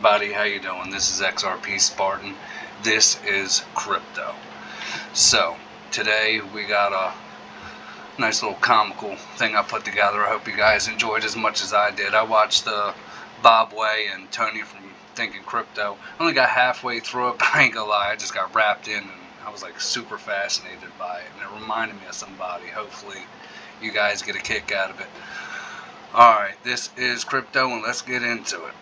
everybody, how you doing? This is XRP Spartan. This is crypto. So today we got a nice little comical thing I put together. I hope you guys enjoyed as much as I did. I watched the Bob Way and Tony from Thinking Crypto. I only got halfway through it, but I ain't gonna lie, I just got wrapped in and I was like super fascinated by it, and it reminded me of somebody. Hopefully you guys get a kick out of it. Alright, this is crypto and let's get into it.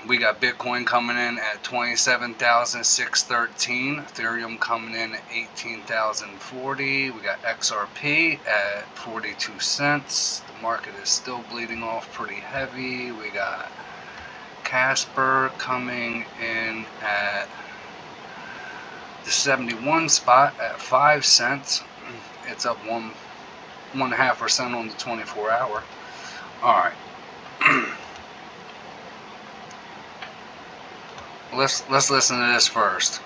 We got Bitcoin coming in at 27,613, Ethereum coming in at 18,040. We got XRP at 42 cents. The market is still bleeding off pretty heavy. We got Casper coming in at the 71 spot at 5 cents. It's up 1.5% on the 24 hour. Alright. Let's listen to this first.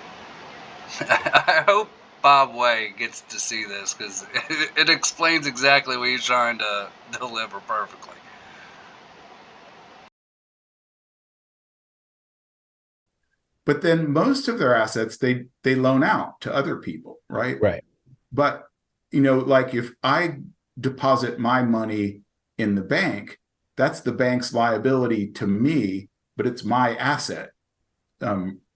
I hope Bob Way gets to see this because it explains exactly what he's trying to deliver perfectly. But then most of their assets they loan out to other people, right? Right. But like if I deposit my money in the bank, that's the bank's liability to me, but it's my asset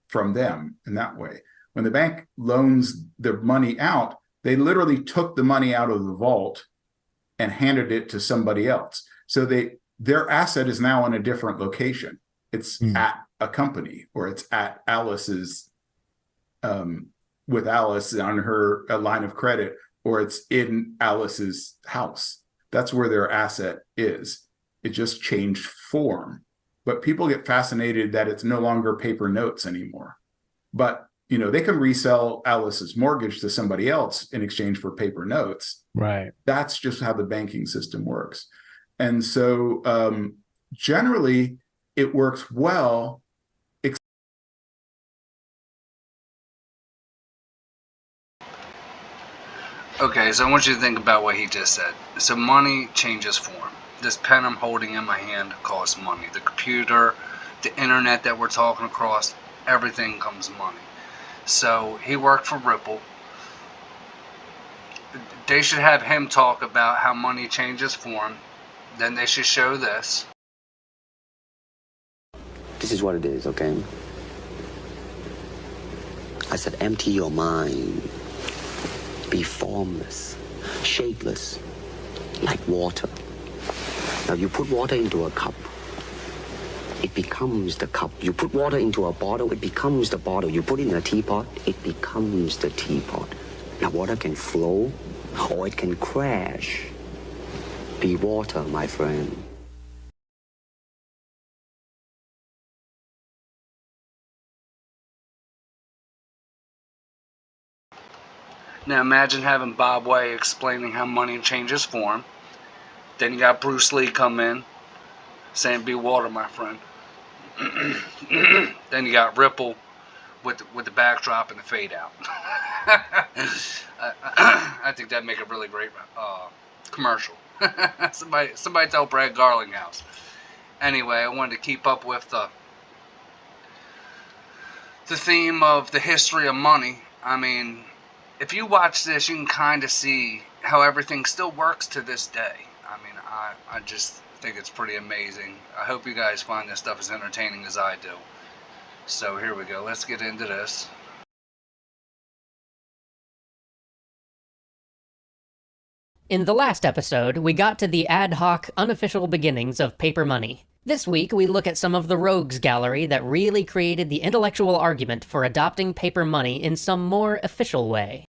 from them in that way. When the bank loans the money out, they literally took the money out of the vault and handed it to somebody else. So their asset is now in a different location. It's at a company, or it's at Alice's, with Alice on her line of credit, or it's in Alice's house. That's where their asset is. It just changed form. But people get fascinated that it's no longer paper notes anymore. But, they can resell Alice's mortgage to somebody else in exchange for paper notes. Right. That's just how the banking system works. And so generally, it works well. Okay, so I want you to think about what he just said. So money changes form. This pen I'm holding in my hand costs money. The computer, the internet that we're talking across, everything comes money. So he worked for Ripple. They should have him talk about how money changes form. Then they should show this. This is what it is, okay? I said empty your mind. Be formless, shapeless, like water. Now you put water into a cup, it becomes the cup. You put water into a bottle, it becomes the bottle. You put it in a teapot, it becomes the teapot. Now water can flow or it can crash. Be water, my friend. Now imagine having Bob Way explaining how money changes form. Then you got Bruce Lee come in saying be water, my friend. Then you got Ripple with the backdrop and the fade out. I think that'd make a really great commercial. somebody tell Brad Garlinghouse. Anyway, I wanted to keep up with the theme of the history of money. I mean, if you watch this, you can kind of see how everything still works to this day. I mean, I just think it's pretty amazing. I hope you guys find this stuff as entertaining as I do. So here we go. Let's get into this. In the last episode, we got to the ad hoc, unofficial beginnings of paper money. This week, we look at some of the rogues gallery that really created the intellectual argument for adopting paper money in some more official way.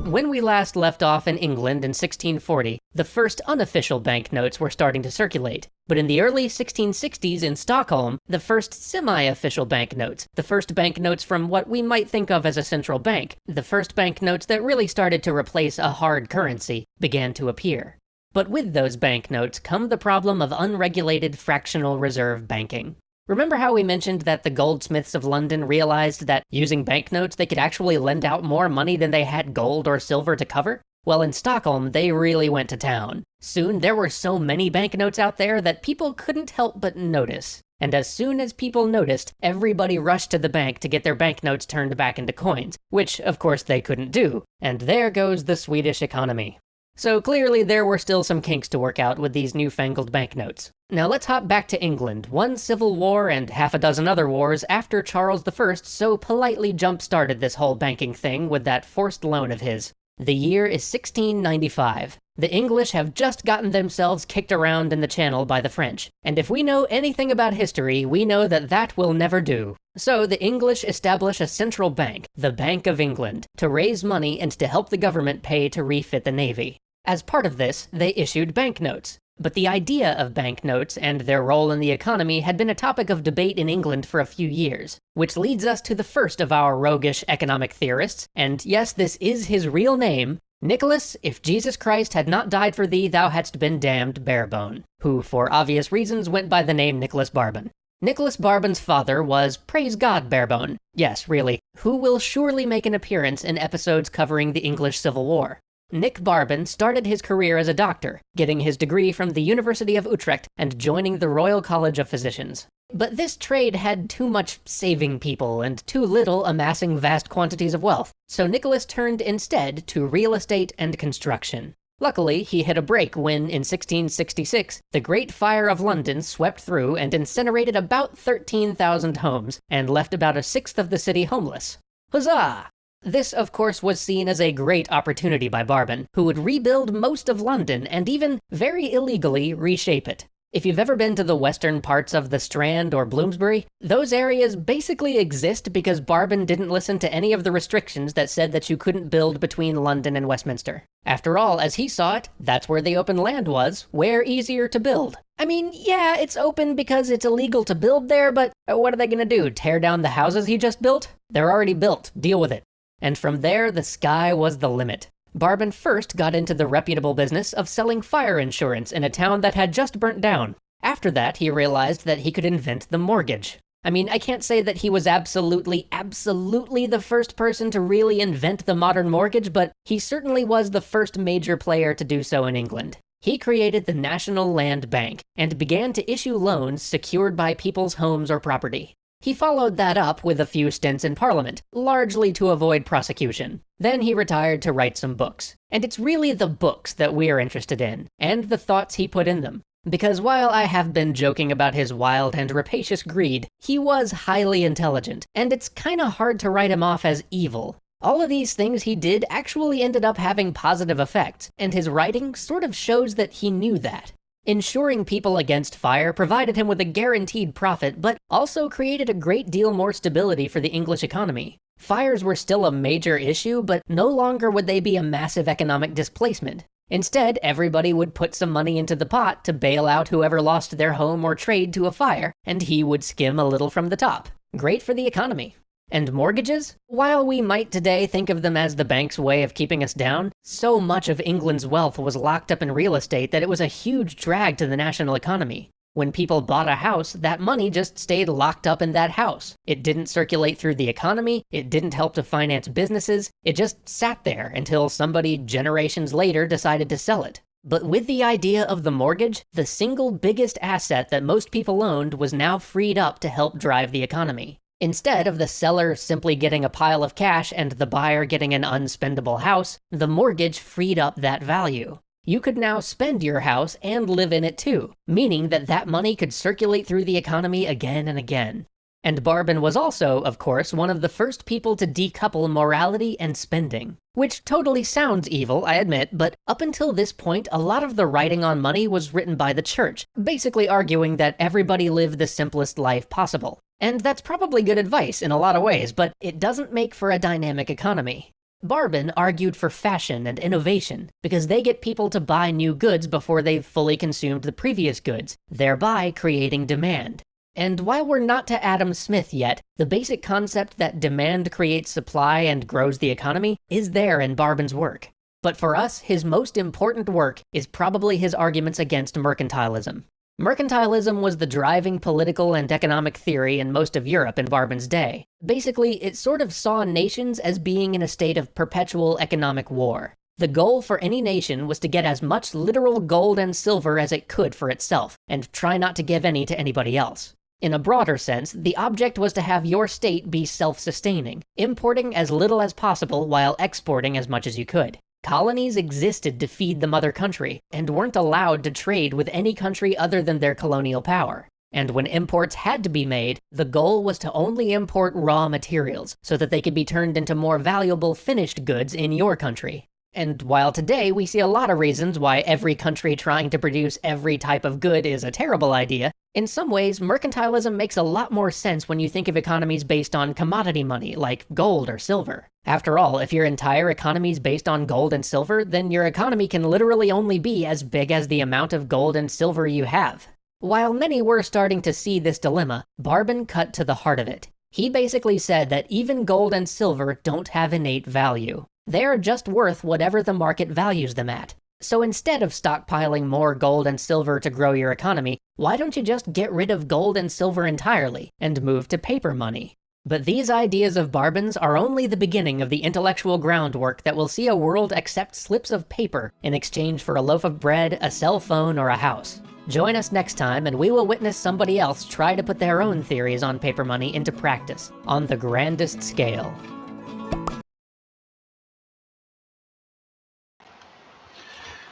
When we last left off in England in 1640, the first unofficial banknotes were starting to circulate. But in the early 1660s in Stockholm, the first semi-official banknotes, the first banknotes from what we might think of as a central bank, the first banknotes that really started to replace a hard currency, began to appear. But with those banknotes come the problem of unregulated fractional reserve banking. Remember how we mentioned that the goldsmiths of London realized that using banknotes they could actually lend out more money than they had gold or silver to cover? Well, in Stockholm, they really went to town. Soon, there were so many banknotes out there that people couldn't help but notice. And as soon as people noticed, everybody rushed to the bank to get their banknotes turned back into coins, which of course they couldn't do. And there goes the Swedish economy. So clearly there were still some kinks to work out with these newfangled banknotes. Now let's hop back to England, one civil war and half a dozen other wars after Charles I so politely jump-started this whole banking thing with that forced loan of his. The year is 1695. The English have just gotten themselves kicked around in the Channel by the French, and if we know anything about history, we know that that will never do. So the English establish a central bank, the Bank of England, to raise money and to help the government pay to refit the navy. As part of this, they issued banknotes. But the idea of banknotes and their role in the economy had been a topic of debate in England for a few years, which leads us to the first of our roguish economic theorists, and yes, this is his real name, Nicholas, if Jesus Christ had not died for thee, thou hadst been damned, Barebone, who, for obvious reasons, went by the name Nicholas Barbon. Nicholas Barbon's father was, praise God, Barebone. Yes, really, who will surely make an appearance in episodes covering the English Civil War. Nick Barbon started his career as a doctor, getting his degree from the University of Utrecht and joining the Royal College of Physicians. But this trade had too much saving people and too little amassing vast quantities of wealth, so Nicholas turned instead to real estate and construction. Luckily, he hit a break when, in 1666, the Great Fire of London swept through and incinerated about 13,000 homes and left about a sixth of the city homeless. Huzzah! This, of course, was seen as a great opportunity by Barbon, who would rebuild most of London and even, very illegally, reshape it. If you've ever been to the western parts of the Strand or Bloomsbury, those areas basically exist because Barbon didn't listen to any of the restrictions that said that you couldn't build between London and Westminster. After all, as he saw it, that's where the open land was, where easier to build. I mean, yeah, it's open because it's illegal to build there, but what are they gonna do, tear down the houses he just built? They're already built, deal with it. And from there, the sky was the limit. Barbon first got into the reputable business of selling fire insurance in a town that had just burnt down. After that, he realized that he could invent the mortgage. I mean, I can't say that he was absolutely the first person to really invent the modern mortgage, but he certainly was the first major player to do so in England. He created the National Land Bank and began to issue loans secured by people's homes or property. He followed that up with a few stints in Parliament, largely to avoid prosecution. Then he retired to write some books. And it's really the books that we're interested in, and the thoughts he put in them. Because while I have been joking about his wild and rapacious greed, he was highly intelligent, and it's kinda hard to write him off as evil. All of these things he did actually ended up having positive effects, and his writing sort of shows that he knew that. Insuring people against fire provided him with a guaranteed profit, but also created a great deal more stability for the English economy. Fires were still a major issue, but no longer would they be a massive economic displacement. Instead, everybody would put some money into the pot to bail out whoever lost their home or trade to a fire, and he would skim a little from the top. Great for the economy. And mortgages? While we might today think of them as the bank's way of keeping us down, so much of England's wealth was locked up in real estate that it was a huge drag to the national economy. When people bought a house, that money just stayed locked up in that house. It didn't circulate through the economy, it didn't help to finance businesses, it just sat there until somebody generations later decided to sell it. But with the idea of the mortgage, the single biggest asset that most people owned was now freed up to help drive the economy. Instead of the seller simply getting a pile of cash and the buyer getting an unspendable house, the mortgage freed up that value. You could now spend your house and live in it too, meaning that that money could circulate through the economy again and again. And Barbon was also, of course, one of the first people to decouple morality and spending. Which totally sounds evil, I admit, but up until this point, a lot of the writing on money was written by the church, basically arguing that everybody lived the simplest life possible. And that's probably good advice in a lot of ways, but it doesn't make for a dynamic economy. Barbon argued for fashion and innovation, because they get people to buy new goods before they've fully consumed the previous goods, thereby creating demand. And while we're not to Adam Smith yet, the basic concept that demand creates supply and grows the economy is there in Barbon's work. But for us, his most important work is probably his arguments against mercantilism. Mercantilism was the driving political and economic theory in most of Europe in Barbon's day. Basically, it sort of saw nations as being in a state of perpetual economic war. The goal for any nation was to get as much literal gold and silver as it could for itself, and try not to give any to anybody else. In a broader sense, the object was to have your state be self-sustaining, importing as little as possible while exporting as much as you could. Colonies existed to feed the mother country, and weren't allowed to trade with any country other than their colonial power. And when imports had to be made, the goal was to only import raw materials, so that they could be turned into more valuable finished goods in your country. And while today we see a lot of reasons why every country trying to produce every type of good is a terrible idea, in some ways mercantilism makes a lot more sense when you think of economies based on commodity money like gold or silver. After all, if your entire economy is based on gold and silver, then your economy can literally only be as big as the amount of gold and silver you have. While many were starting to see this dilemma, Barbon cut to the heart of it. He basically said that even gold and silver don't have innate value. They are just worth whatever the market values them at. So instead of stockpiling more gold and silver to grow your economy, why don't you just get rid of gold and silver entirely and move to paper money? But these ideas of Barbon's are only the beginning of the intellectual groundwork that will see a world accept slips of paper in exchange for a loaf of bread, a cell phone, or a house. Join us next time and we will witness somebody else try to put their own theories on paper money into practice, on the grandest scale.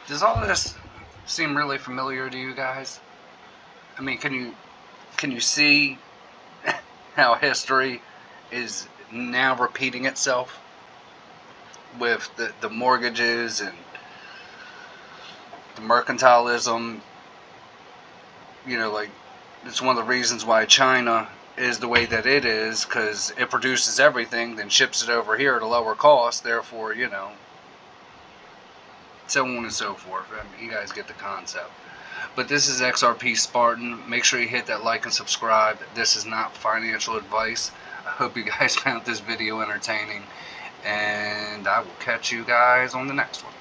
Does all this seem really familiar to you guys? I mean, can you see how history is now repeating itself with the mortgages and the mercantilism? You know, like, it's one of the reasons why China is the way that it is, because it produces everything, then ships it over here at a lower cost, therefore, you know, so on and so forth. I mean, you guys get the concept. But this is XRP Spartan. Make sure you hit that like and subscribe. This is not financial advice. I hope you guys found this video entertaining, and I will catch you guys on the next one.